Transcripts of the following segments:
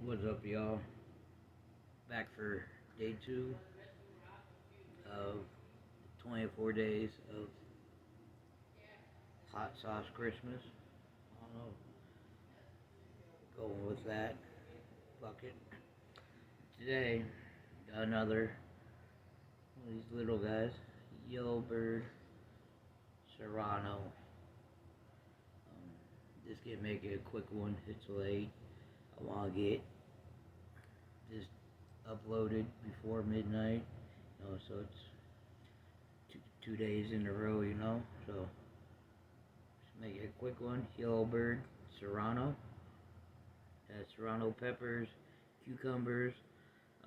What's up, y'all? Back for day 2 of 24 days of hot sauce Christmas. I don't know, going with that bucket. Today, got another one of these little guys, Yellowbird Serrano. This can make it a quick one. It's late. I want to get this uploaded before midnight. So it's two days in a row. So just make it a quick one. Yellowbird Serrano. Serrano peppers, cucumbers,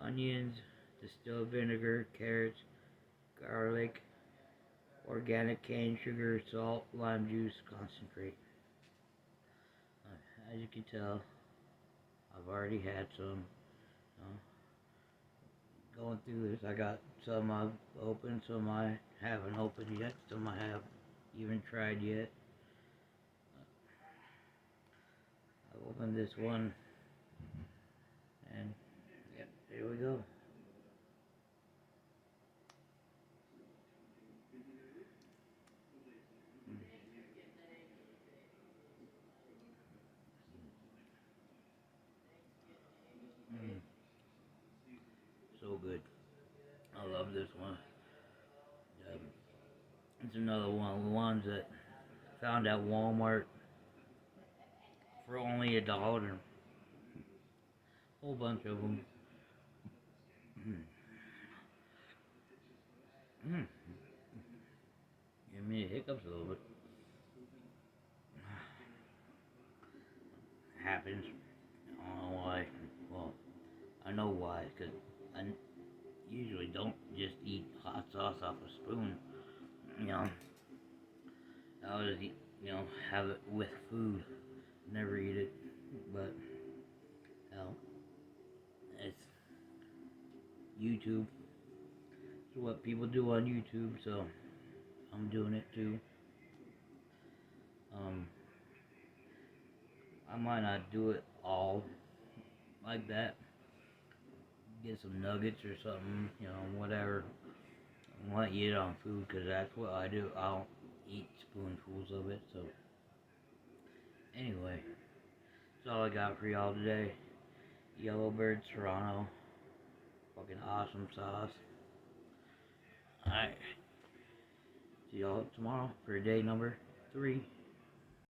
onions, distilled vinegar, carrots, garlic, organic cane sugar, salt, lime juice, concentrate. As you can tell, I've already had some. Going through this, I got some I've opened, some I haven't opened yet, some I haven't even tried yet. I opened this one, and yep, here we go. Mm, so good. I love this one. Um, it's another one of the ones that I found at Walmart for only $1. A whole bunch of them. Mm. Mm. Give me hiccups a little bit. Happens. I don't know why. Well, I know why, because I usually don't just eat hot sauce off a spoon. You know, I'll just eat, have it with food. Never eat it. But, hell, it's YouTube. It's what people do on YouTube, so I'm doing it too. Um, I might not do it all like that. Get some nuggets or something, whatever. I want to eat it on food because that's what I do. I don't eat spoonfuls of it. So, anyway, that's all I got for y'all today. Yellowbird Serrano. Fucking awesome sauce. Alright. See y'all tomorrow for day number 3.